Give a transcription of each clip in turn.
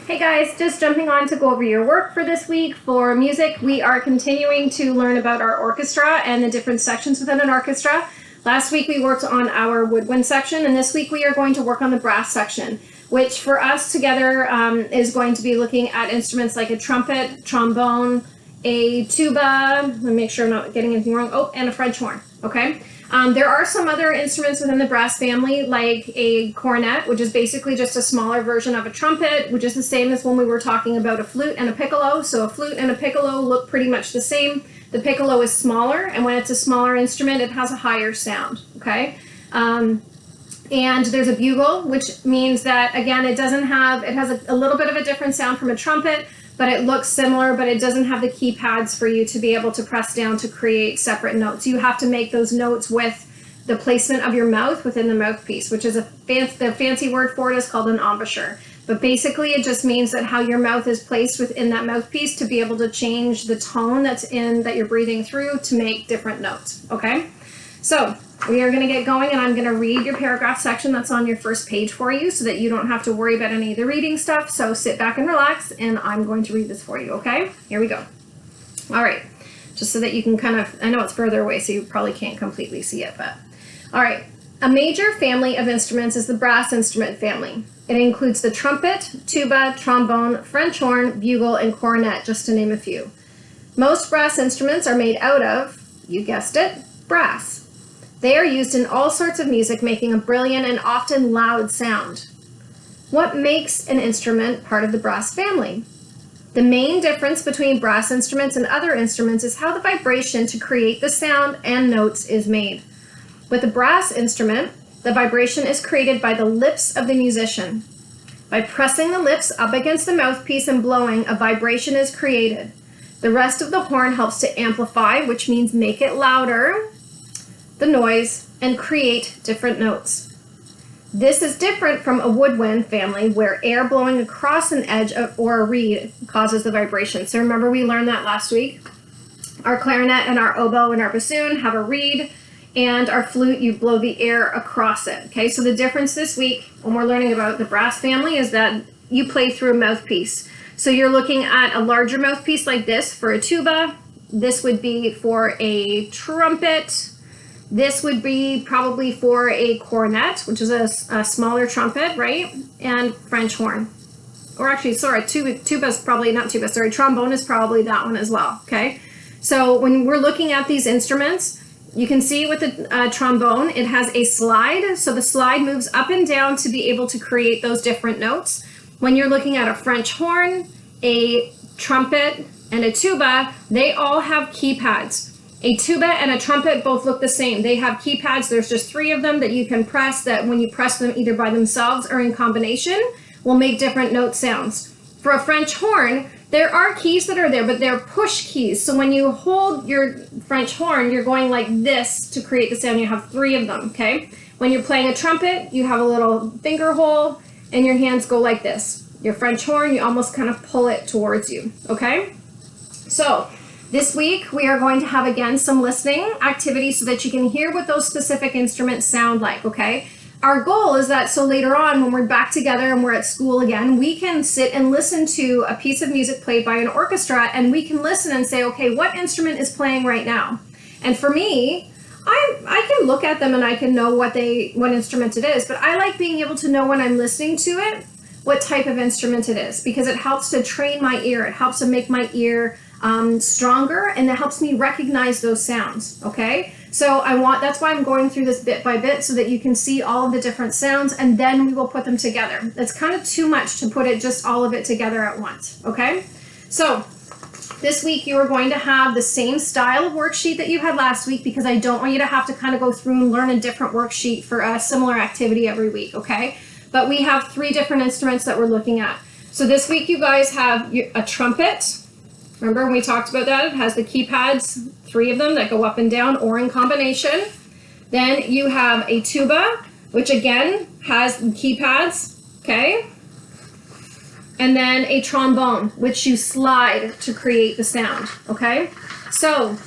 Hey guys, just jumping on to go over your work for this week. For music, we are continuing to learn about our orchestra and the different sections within an orchestra. Last week we worked on our woodwind section, and this week we are going to work on the brass section, which for us together is going to be looking at instruments like a trumpet, trombone, a tuba, let me make sure I'm not getting anything wrong, oh, and a French horn, okay? There are some other instruments within the brass family, like a cornet, which is basically just a smaller version of a trumpet, which is the same as when we were talking about a flute and a piccolo. So a flute and a piccolo look pretty much the same. The piccolo is smaller, and when it's a smaller instrument, it has a higher sound, okay? And there's a bugle, which means that, again, it has a little bit of a different sound from a trumpet, but it looks similar, but it doesn't have the keypads for you to be able to press down to create separate notes. You have to make those notes with the placement of your mouth within the mouthpiece, which is the fancy word for it is called an embouchure. But basically it just means that how your mouth is placed within that mouthpiece to be able to change the tone that you're breathing through to make different notes, okay? So we are going to get going, and I'm going to read your paragraph section that's on your first page for you so that you don't have to worry about any of the reading stuff. So sit back and relax, and I'm going to read this for you, okay? Here we go. All right, just so that you can I know it's further away, so you probably can't completely see it, but all right. A major family of instruments is the brass instrument family. It includes the trumpet, tuba, trombone, French horn, bugle, and cornet, just to name a few. Most brass instruments are made out of, you guessed it, brass. They are used in all sorts of music, making a brilliant and often loud sound. What makes an instrument part of the brass family? The main difference between brass instruments and other instruments is how the vibration to create the sound and notes is made. With a brass instrument, the vibration is created by the lips of the musician. By pressing the lips up against the mouthpiece and blowing, a vibration is created. The rest of the horn helps to amplify, which means make it louder, the noise, and create different notes. This is different from a woodwind family where air blowing across an edge or a reed causes the vibration. So remember we learned that last week. Our clarinet and our oboe and our bassoon have a reed, and our flute, you blow the air across it. Okay, so the difference this week when we're learning about the brass family is that you play through a mouthpiece. So you're looking at a larger mouthpiece like this for a tuba. This would be for a trumpet. This would be probably for a cornet, which is a smaller trumpet, right? And French horn. Or actually, sorry, tuba's probably, not tuba, sorry, trombone is probably that one as well, okay? So when we're looking at these instruments, you can see with the trombone, it has a slide. So the slide moves up and down to be able to create those different notes. When you're looking at a French horn, a trumpet, and a tuba, they all have keypads. A tuba and a trumpet both look the same. They have keypads. There's just 3 of them that you can press, that when you press them either by themselves or in combination will make different note sounds. For a French horn, there are keys that are there, but they're push keys. So when you hold your French horn, you're going like this to create the sound. You have 3 of them, okay? When you're playing a trumpet, you have a little finger hole and your hands go like this. Your French horn, you almost kind of pull it towards you, okay? So this week, we are going to have, again, some listening activities so that you can hear what those specific instruments sound like, okay? Our goal is that so later on, when we're back together and we're at school again, we can sit and listen to a piece of music played by an orchestra, and we can listen and say, okay, what instrument is playing right now? And for me, I can look at them and I can know what instrument it is, but I like being able to know when I'm listening to it, what type of instrument it is, because it helps to train my ear. It helps to make my ear stronger, and it helps me recognize those sounds, okay? So that's why I'm going through this bit by bit so that you can see all of the different sounds, and then we will put them together. It's kind of too much to put just all of it together at once, okay? So this week you are going to have the same style of worksheet that you had last week, because I don't want you to have to kind of go through and learn a different worksheet for a similar activity every week, okay? But we have 3 different instruments that we're looking at. So this week you guys have a trumpet. Remember when we talked about that? It has the keypads, 3 of them that go up and down or in combination. Then you have a tuba, which again has keypads, okay? And then a trombone, which you slide to create the sound, okay? So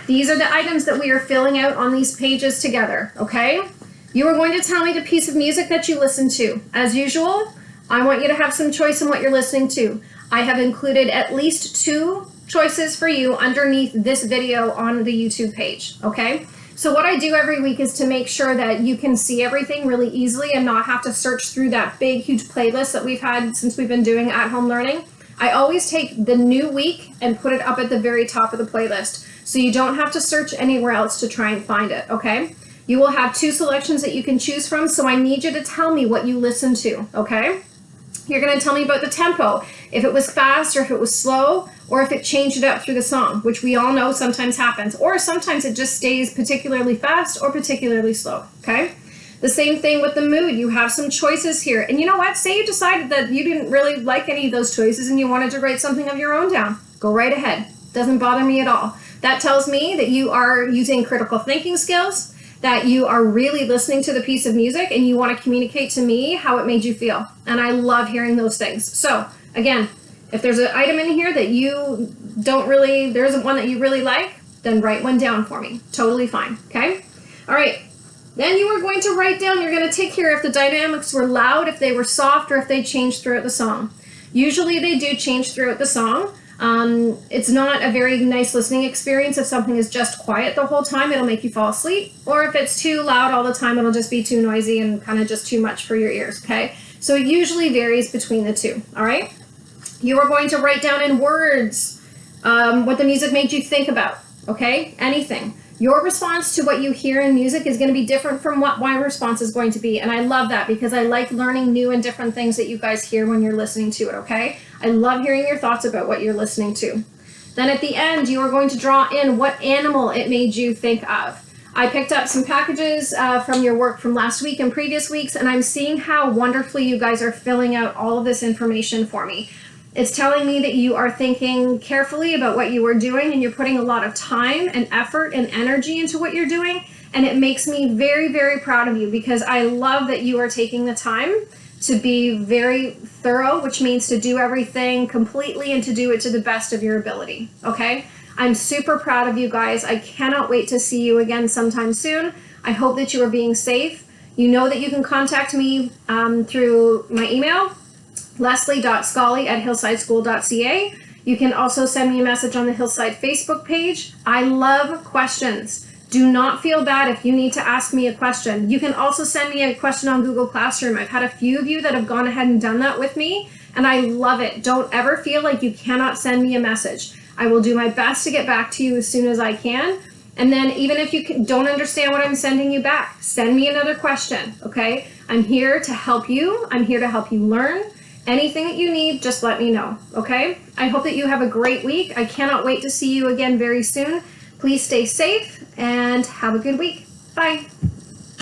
these are the items that we are filling out on these pages together, okay? You are going to tell me the piece of music that you listen to. As usual, I want you to have some choice in what you're listening to. I have included at least 2 choices for you underneath this video on the YouTube page, okay? So what I do every week is to make sure that you can see everything really easily and not have to search through that big, huge playlist that we've had since we've been doing at-home learning. I always take the new week and put it up at the very top of the playlist, so you don't have to search anywhere else to try and find it, okay? You will have 2 selections that you can choose from, so I need you to tell me what you listen to, okay? You're going to tell me about the tempo, if it was fast or if it was slow, or if it changed it up through the song, which we all know sometimes happens, or sometimes it just stays particularly fast or particularly slow, okay? The same thing with the mood. You have some choices here. And you know what? Say you decided that you didn't really like any of those choices and you wanted to write something of your own down. Go right ahead. Doesn't bother me at all. That tells me that you are using critical thinking skills, that you are really listening to the piece of music and you want to communicate to me how it made you feel. And I love hearing those things. So again, if there's an item in here that you don't really, there isn't one that you really like, then write one down for me. Totally fine, okay? All right, then you are going to write down, you're going to take care if the dynamics were loud, if they were soft, or if they changed throughout the song. Usually they do change throughout the song. It's not a very nice listening experience if something is just quiet the whole time, it'll make you fall asleep. Or if it's too loud all the time, it'll just be too noisy and kind of just too much for your ears, okay? So it usually varies between the two, all right? You are going to write down in words what the music made you think about, okay? Anything. Your response to what you hear in music is going to be different from what my response is going to be. And I love that because I like learning new and different things that you guys hear when you're listening to it, okay? I love hearing your thoughts about what you're listening to. Then at the end, you are going to draw in what animal it made you think of. I picked up some packages from your work from last week and previous weeks, and I'm seeing how wonderfully you guys are filling out all of this information for me. It's telling me that you are thinking carefully about what you are doing and you're putting a lot of time and effort and energy into what you're doing. And it makes me very, very proud of you because I love that you are taking the time to be very thorough, which means to do everything completely and to do it to the best of your ability, okay? I'm super proud of you guys. I cannot wait to see you again sometime soon. I hope that you are being safe. You know that you can contact me through my email, leslie.scully@hillsideschool.ca. You can also send me a message on the Hillside Facebook page. I love questions. Do not feel bad if you need to ask me a question. You can also send me a question on Google Classroom. I've had a few of you that have gone ahead and done that with me, and I love it. Don't ever feel like you cannot send me a message. I will do my best to get back to you as soon as I can. And then even if you don't understand what I'm sending you back, send me another question, okay? I'm here to help you. I'm here to help you learn. Anything that you need, just let me know, okay? I hope that you have a great week. I cannot wait to see you again very soon. Please stay safe and have a good week. Bye.